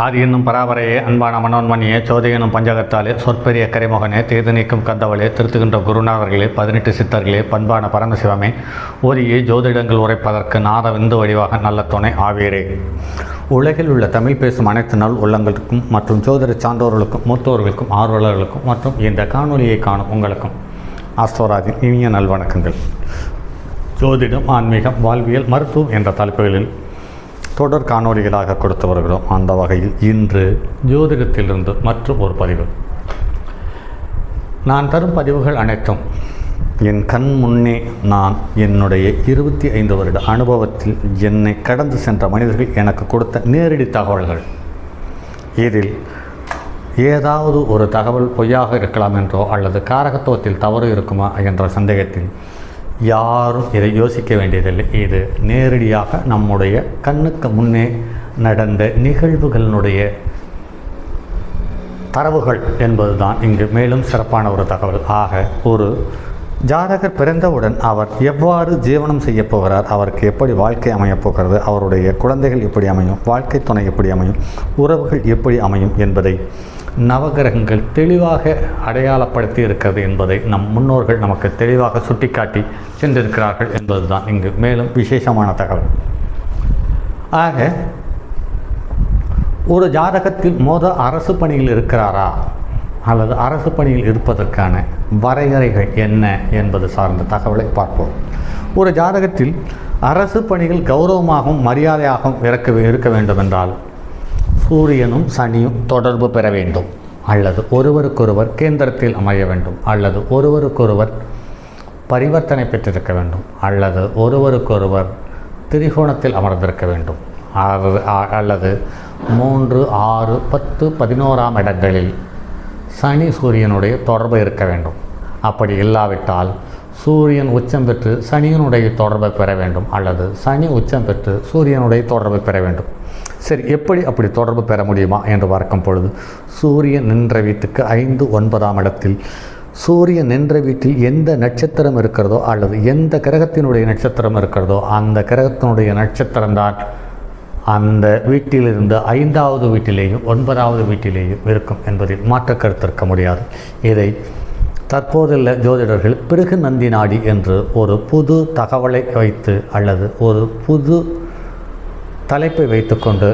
ஆதி என்னும் பராபரையே அன்பான மனோன்மணியே சோதை எனும் பஞ்சகத்தாலே சொற்பெரிய கரைமுகனே தேது நீக்கும் கந்தவளே திருத்துகின்ற குருநாதர்களே 18 சித்தர்களே பண்பான பரமசிவமே ஓதியே ஜோதிடங்கள் உரைப்பதற்கு நாத விந்து வடிவாக நல்ல துணை ஆவீரே. உலகில் உள்ள தமிழ் பேசும் அனைத்து நல் உள்ளங்களுக்கும் மற்றும் ஜோதிட சான்றோர்களுக்கும் மூத்தோர்களுக்கும் ஆர்வலர்களுக்கும் மற்றும் இந்த காணொலியை காணும் உங்களுக்கும் ஆஸ்ட்ரோராஜின் இனிய நல்வணக்கங்கள். ஜோதிடம், ஆன்மீகம், வாழ்வியல், மருத்துவம் என்ற தலைப்புகளில் தொடர் காணொலிகளாக கொடுத்து வருகிறோம். அந்த வகையில் இன்று ஜோதிடத்திலிருந்து மற்றும் ஒரு பதிவு. நான் தரும் பதிவுகள் அனைத்தும் என் கண் முன்னே நான் என்னுடைய 25 வருட அனுபவத்தில் என்னை கடந்து சென்ற மனிதர்கள் எனக்கு கொடுத்த நேரடி தகவல்கள். இதில் ஏதாவது ஒரு தகவல் பொய்யாக இருக்கலாம் என்றோ அல்லது காரகத்துவத்தில் தவறு இருக்குமா என்ற சந்தேகத்தில் யாரும் இதை யோசிக்க வேண்டியதில்லை. இது நேரடியாக நம்முடைய கண்ணுக்கு முன்னே நடந்த நிகழ்வுகளினுடைய தரவுகள் என்பதுதான் இங்கு மேலும் சிறப்பான ஒரு தகவல். ஆக ஒரு ஜாதகர் பிறந்தவுடன் அவர் எவ்வாறு ஜீவனம் செய்ய போகிறார், அவருக்கு எப்படி வாழ்க்கை அமையப் போகிறது, அவருடைய குழந்தைகள் எப்படி அமையும், வாழ்க்கை துணை எப்படி அமையும், உறவுகள் எப்படி அமையும் என்பதை நவகிரகங்கள் தெளிவாக அடையாளப்படுத்தி இருக்கிறது என்பதை நம் முன்னோர்கள் நமக்கு தெளிவாக சுட்டிக்காட்டி சென்றிருக்கிறார்கள் என்பதுதான் இங்கு மேலும் விசேஷமான தகவல். ஆக ஒரு ஜாதகத்தில் அரசு பணியில் இருக்கிறாரா அல்லது அரசு பணியில் இருப்பதற்கான வரையறைகள் என்ன என்பது சார்ந்த தகவலை பார்ப்போம். ஒரு ஜாதகத்தில் அரசு பணிகள் கௌரவமாகவும் மரியாதையாகவும் இருக்க வேண்டும் என்றால் சூரியனும் சனியும் தொடர்பு பெற வேண்டும், அல்லது ஒருவருக்கொருவர் கேந்திரத்தில் அமைய வேண்டும், அல்லது ஒருவருக்கொருவர் பரிவர்த்தனை பெற்றிருக்க வேண்டும், அல்லது ஒருவருக்கொருவர் திரிகோணத்தில் அமர்ந்திருக்க வேண்டும், அல்லது 3, 6, 10, 11ஆம் இடங்களில் சனி சூரியனுடைய தொடர்பு இருக்க வேண்டும். அப்படி இல்லாவிட்டால் சூரியன் உச்சம் பெற்று சனியினுடைய தொடர்பை பெற வேண்டும், அல்லது சனி உச்சம் பெற்று சூரியனுடைய தொடர்பை பெற வேண்டும். சரி, எப்படி அப்படி தொடர்பு பெற முடியுமா என்று பார்க்கும் பொழுது சூரியன் நின்ற வீட்டுக்கு 5, 9ஆம் இடத்தில் சூரியன் நின்ற வீட்டில் எந்த நட்சத்திரம் இருக்கிறதோ அல்லது எந்த கிரகத்தினுடைய நட்சத்திரம் இருக்கிறதோ அந்த கிரகத்தினுடைய நட்சத்திரம்தான் அந்த வீட்டிலிருந்து 5வது வீட்டிலேயும் 9வது வீட்டிலேயும் இருக்கும் என்பதில் மாற்று கருத்து இருக்க முடியாது. இதை தற்போதுள்ள ஜோதிடர்கள் பிறகு நந்தி நாடி என்று ஒரு புது தகவலை வைத்து அல்லது ஒரு புது தலைப்பை வைத்துக்கொண்டு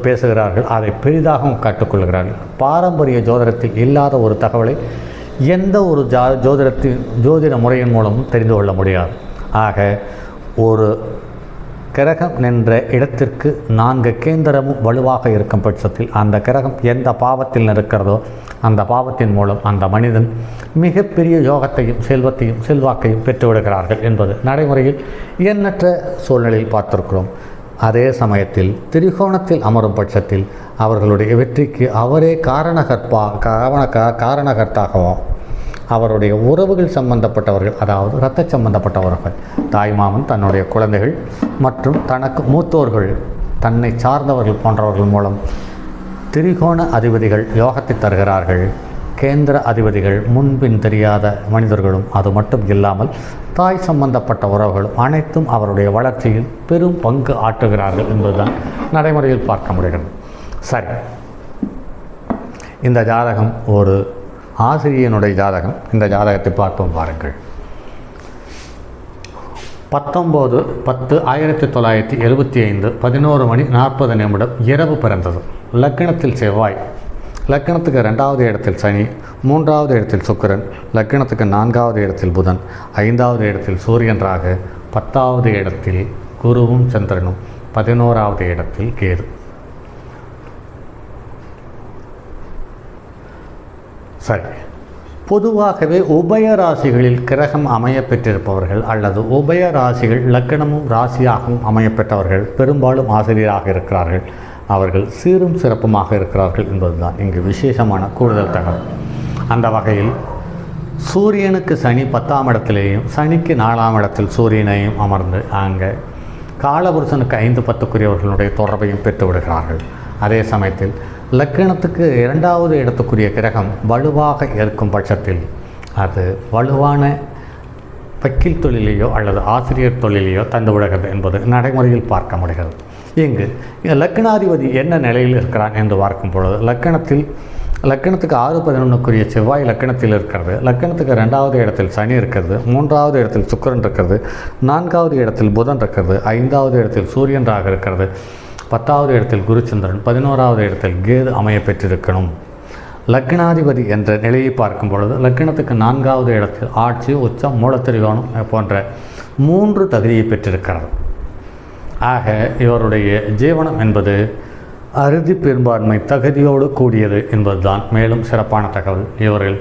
பேசுகிறார்கள். அதை பெரிதாகவும் காட்டுக்கொள்கிறார்கள். பாரம்பரிய ஜோதிடத்தில் இல்லாத ஒரு தகவலை எந்த ஒரு ஜோதிட முறையின் மூலமும் தெரிந்து கொள்ள முடியாது. ஆக ஒரு கிரகம் நின்ற இடத்திற்கு 4 கேந்திரமும் வலுவாக இருக்கும் பட்சத்தில் அந்த கிரகம் எந்த பாவத்தில் இருக்கிறதோ அந்த பாவத்தின் மூலம் அந்த மனிதன் மிகப்பெரிய யோகத்தையும் செல்வத்தையும் செல்வாக்கையும் பெற்றுவிடுகிறார்கள் என்பது நடைமுறையில் எண்ணற்ற சூழ்நிலையில் பார்த்திருக்கிறோம். அதே சமயத்தில் திரிகோணத்தில் அமரும் பட்சத்தில் அவர்களுடைய வெற்றிக்கு அவரே காரணகர்த்தாகவும் அவருடைய உறவுகள் சம்பந்தப்பட்டவர்கள், அதாவது இரத்த சம்பந்தப்பட்டவர்கள், தாய்மாமன், தன்னுடைய குழந்தைகள் மற்றும் தனக்கு மூத்தோர்கள், தன்னை சார்ந்தவர்கள் போன்றவர்கள் மூலம் திரிகோண அதிபதிகள் யோகத்தை தருகிறார்கள். கேந்திர அதிபதிகள் முன்பின் தெரியாத மனிதர்களும் அது மட்டும் இல்லாமல் தாய் சம்பந்தப்பட்ட உறவுகளும் அனைத்தும் அவருடைய வளர்ச்சியில் பெரும் பங்கு ஆற்றுகிறார்கள் என்பதுதான் நடைமுறையில் பார்க்க முடிகிறது. சரி, இந்த ஜாதகம் ஒரு ஆசிரியனுடைய ஜாதகம். இந்த ஜாதகத்தை பார்ப்போம் பாருங்கள். 19/10/1975 11:40 இரவு பிறந்தது. லக்னத்தில் செவ்வாய், லக்கணத்துக்கு 2வது இடத்தில் சனி, 3வது இடத்தில் சுக்கிரன், லக்கணத்துக்கு 4வது இடத்தில் புதன், 5வது இடத்தில் சூரியன் ராகு, 10வது இடத்தில் குருவும் சந்திரனும், 11வது இடத்தில் கேது. சரி, பொதுவாகவே உபய ராசிகளில் கிரகம் அமைய பெற்றிருப்பவர்கள் அல்லது உபய ராசிகள் லக்கணமும் ராசியாகவும் அமையப்பெற்றவர்கள் பெரும்பாலும் ஆசிரியராக இருக்கிறார்கள். அவர்கள் சீரும் சிறப்புமாக இருக்கிறார்கள் என்பதுதான் இங்கு விசேஷமான கூடுதல் தகவல். அந்த வகையில் சூரியனுக்கு சனி 10ஆம் இடத்திலேயும் சனிக்கு 4ஆம் இடத்தில் சூரியனையும் அமர்ந்து அங்கே காலபுருஷனுக்கு 5, 10க்குரியவர்களுடைய தொடர்பையும் பெற்று விடுகிறார்கள். அதே சமயத்தில் லக்கணத்துக்கு 2வது இடத்துக்குரிய கிரகம் வலுவாக இருக்கும் பட்சத்தில் அது வலுவான வக்கீல் தொழிலையோ அல்லது ஆசிரியர் தொழிலையோ தந்து விடுகிறது என்பது நடைமுறையில் பார்க்க முடிகிறது. இங்கு லக்னாதிபதி என்ன நிலையில் இருக்கிறான் என்று பார்க்கும் பொழுது லக்கணத்துக்கு 6-11க்குரிய செவ்வாய் லக்கணத்தில் இருக்கிறது. லக்கணத்துக்கு 2வது இடத்தில் சனி இருக்கிறது, 3வது இடத்தில் சுக்கிரன் இருக்கிறது, 4வது இடத்தில் புதன் இருக்கிறது, 5வது இடத்தில் சூரியன் ராகு இருக்கிறது, 10வது இடத்தில் குருச்சந்திரன், 11வது இடத்தில் கேது அமைய பெற்றிருக்கணும். லக்னாதிபதி என்ற நிலையை பார்க்கும் பொழுது லக்கணத்துக்கு 4வது இடத்தில் ஆட்சி, உச்சம், மூலத்திரிகோணம் போன்ற 3 தகுதியை பெற்றிருக்கிறது. ஆக இவருடைய ஜீவனம் என்பது அறுதி பெரும்பான்மை தகுதியோடு கூடியது என்பதுதான் மேலும் சிறப்பான தகவல். இவர்கள்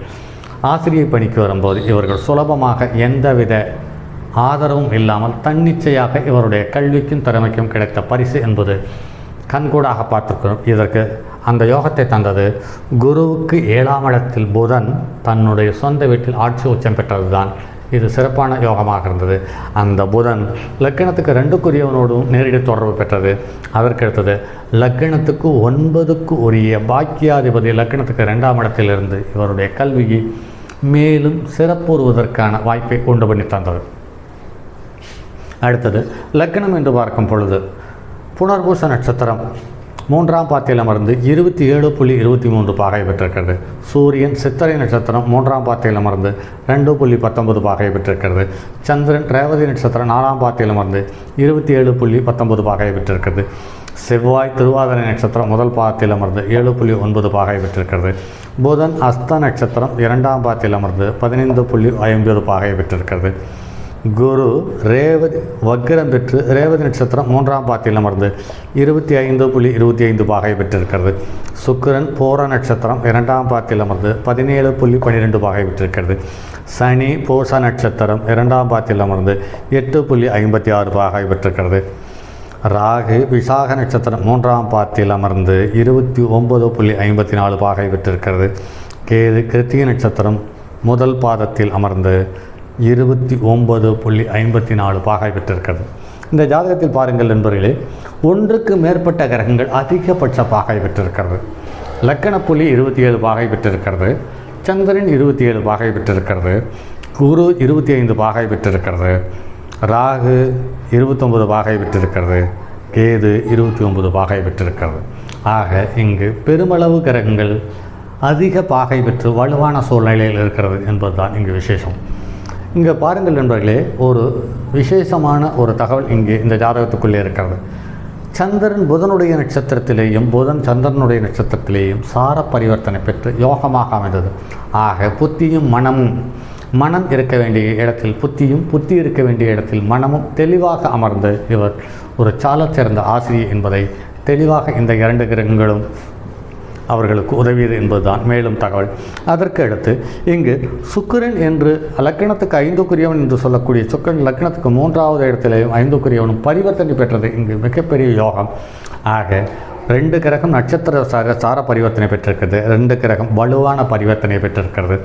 ஆசிரியர் பணிக்கு வரும்போது இவர்கள் சுலபமாக எந்தவித ஆதரவும் இல்லாமல் தன்னிச்சையாக இவருடைய கல்விக்கும் திறமைக்கும் கிடைத்த பரிசு என்பது கண்கூடாக பார்த்துக்கிறோம். இதற்கு அந்த யோகத்தை தந்தது குருவுக்கு 7ஆம் இடத்தில் புதன் தன்னுடைய சொந்த வீட்டில் ஆட்சி உச்சம் பெற்றது தான். இது சிறப்பான யோகமாக இருந்தது. அந்த புதன் லக்கணத்துக்கு 2க்குரியவனோடும் நேரடி தொடர்பு பெற்றது. அதற்கடுத்தது லக்கணத்துக்கு 9க்கு உரிய பாக்கியாதிபதி லக்கணத்துக்கு 2ஆம் இடத்திலிருந்து இவருடைய கல்வியை மேலும் சிறப்புறுவதற்கான வாய்ப்பை உண்டு பண்ணி தந்தது. அடுத்தது லக்கணம் என்று பார்க்கும் பொழுது புனர்பூச நட்சத்திரம் 3ஆம் பாத்தியில் அமர்ந்து 27.23 பாகை பெற்றிருக்கிறது. சூரியன் சித்திரை நட்சத்திரம் 3ஆம் பாத்தியில் அமர்ந்து 2.19 பாகை பெற்றிருக்கிறது. சந்திரன் ரேவதி நட்சத்திரம் 4ஆம் பாத்தியில் அமர்ந்து 27.19 பாகை பெற்றிருக்கிறது. செவ்வாய் திருவாதிரை நட்சத்திரம் 1 பாத்தியில் அமர்ந்து 7.9 பாகை பெற்றிருக்கிறது. புதன் அஸ்த நட்சத்திரம் 2ஆம் பாத்தியில் அமர்ந்து 15.50 பாகை பெற்றிருக்கிறது. குரு ரேவதி வக்ரம் பெற்று ரேவதி நட்சத்திரம் 3ஆம் பாத்தியில் அமர்ந்து 25.25 பாகை பெற்றிருக்கிறது. சுக்கிரன் பூர நட்சத்திரம் 2ஆம் பாத்தியில் அமர்ந்து 17.12 பாகை பெற்றிருக்கிறது. சனி பூச நட்சத்திரம் 2ஆம் பாத்தியில் அமர்ந்து 8.56 பாகை பெற்றிருக்கிறது. ராகு விசாக நட்சத்திரம் 3ஆம் பாத்தியில் அமர்ந்து 29.54 பாகை பெற்றிருக்கிறது. கேது கிருத்திகை நட்சத்திரம் 1 பாதத்தில் அமர்ந்து 29.54 பாகை பெற்றிருக்கிறது. இந்த ஜாதகத்தில் பாருங்கள் நண்பர்களே, 1க்கு மேற்பட்ட கிரகங்கள் அதிகபட்ச பாகை பெற்றிருக்கிறது. லக்கணப்புள்ளி 27 பாகை பெற்றிருக்கிறது. சந்திரன் 27 பாகை பெற்றிருக்கிறது. குரு 25 பாகை பெற்றிருக்கிறது. ராகு 29 பாகை பெற்றிருக்கிறது. கேது 29 பாகை பெற்றிருக்கிறது. ஆக இங்கு பெருமளவு கிரகங்கள் அதிக பாகை பெற்று வலுவான சூழ்நிலையில் இருக்கிறது என்பதுதான் இங்கு விசேஷம். இங்கே பாருங்கள் நண்பர்களே, ஒரு விசேஷமான ஒரு தகவல் இங்கே இந்த ஜாதகத்துக்குள்ளே இருக்கிறது. சந்திரன் புதனுடைய நட்சத்திரத்திலேயும் புதன் சந்திரனுடைய நட்சத்திரத்திலேயும் சார பரிவர்த்தனை பெற்று யோகமாக அமைந்தது. ஆக புத்தியும் மனம் இருக்க வேண்டிய இடத்தில் புத்தியும், புத்தி இருக்க வேண்டிய இடத்தில் மனமும் தெளிவாக அமர்ந்து இவர் ஒரு சாலச் சிறந்த ஆசிரியர் என்பதை தெளிவாக இந்த 2 கிரகங்களும் அவர்களுக்கு உதவியது என்பதுதான் மேலும் தகவல். அதற்கு அடுத்து இங்கு சுக்கிரன் என்று லக்கணத்துக்கு 5க்குரியவன் என்று சொல்லக்கூடிய சுக்கிரன் லக்கணத்துக்கு 3வது இடத்திலேயும் 5க்குரியவனும் பரிவர்த்தனை பெற்றது இங்கு மிகப்பெரிய யோகம். ஆக 2 கிரகம் நட்சத்திர சார பரிவர்த்தனை பெற்றிருக்கிறது. 2 கிரகம் வலுவான பரிவர்த்தனை பெற்றிருக்கிறது.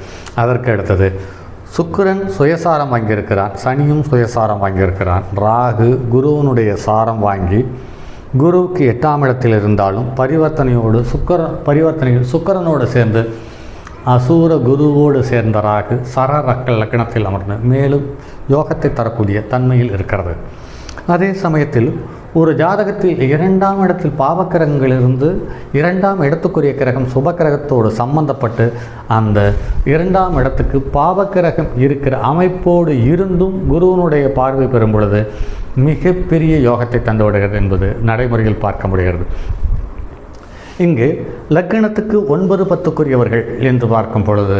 அதற்கு அடுத்தது சுக்கிரன் சுயசாரம் வாங்கியிருக்கிறான், சனியும் சுயசாரம் வாங்கியிருக்கிறான். ராகு குருவனுடைய சாரம் வாங்கி குருவுக்கு 8ஆம் இடத்தில் இருந்தாலும் பரிவர்த்தனையில் சுக்கிரனோடு சேர்ந்து அசூர குருவோடு சேர்ந்த ராகு லக்கணத்தில் அமர்ந்து மேலும் யோகத்தை தரக்கூடிய தன்மையில் இருக்கிறது. அதே சமயத்தில் ஒரு ஜாதகத்தில் 2ஆம் இடத்தில் பாவக்கிரகங்களிலிருந்து 2ஆம் இடத்துக்குரிய கிரகம் சுபக்கிரகத்தோடு சம்பந்தப்பட்டு அந்த 2ஆம் இடத்துக்கு பாவக்கிரகம் இருக்கிற அமைப்போடு இருந்தும் குருவனுடைய பார்வை பெறும் பொழுது மிகப்பெரிய யோகத்தை தந்து விடுகிறது என்பது நடைமுறையில் பார்க்க முடிகிறது. இங்கு லக்கணத்துக்கு 9-10க்குரியவர்கள் என்று பார்க்கும் பொழுது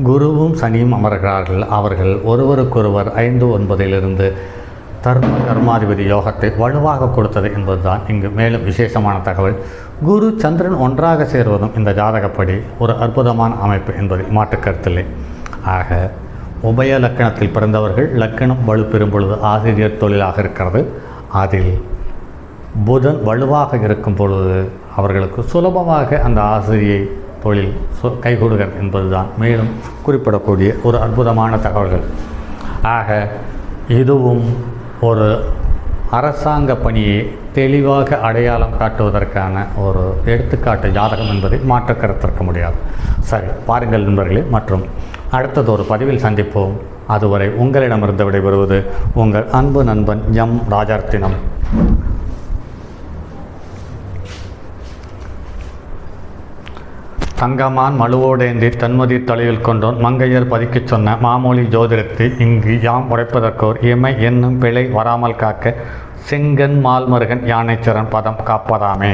குருவும் சனியும் அமர்கிறார்கள். அவர்கள் ஒருவருக்கொருவர் 5-9 தர்ம கர்மாதிபதி யோகத்தை வலுவாக கொடுத்தது என்பதுதான் இங்கு மேலும் விசேஷமான தகவல். குரு சந்திரன் ஒன்றாக சேர்வதும் இந்த ஜாதகப்படி ஒரு அற்புதமான அமைப்பு என்பதில் மாற்று கருத்தில்லை. ஆக உபய லக்கணத்தில் பிறந்தவர்கள் லக்கணம் வலுப்பெறும் பொழுது ஆசிரியர் தொழிலாக இருக்கிறது. அதில் புதன் வலுவாக இருக்கும் பொழுது அவர்களுக்கு சுலபமாக அந்த ஆசிரியை தொழில் கைகூடுகிறது என்பதுதான் மேலும் குறிப்பிடக்கூடிய ஒரு அற்புதமான தகவல்கள். ஆக இதுவும் ஒரு அரசாங்க பணியை தெளிவாக அடையாளம் காட்டுவதற்கான ஒரு எடுத்துக்காட்டு ஜாதகம் என்பதை மாற்ற கருத்திருக்க முடியாது. சரி, பாருங்கள் நண்பர்களே, மற்றும் அடுத்தது ஒரு பதிவில் சந்திப்போம். அதுவரை உங்களிடமிருந்து விடைபெறுவது உங்கள் அன்பு நண்பன் எம் ராஜார்த்தினம். தங்கமான் மழுவோடேந்தி தன்மதி தலையில் கொண்டோன் மங்கையர் பதிக்கச் சொன்ன மாமொழி ஜோதிடத்தை இங்கு யாம் உரைப்பதற்கோர் இமை என்னும் பிழை வராமல் காக்க செங்கன் மால்மருகன் யானைச்சரன் பதம் காப்பதாமே.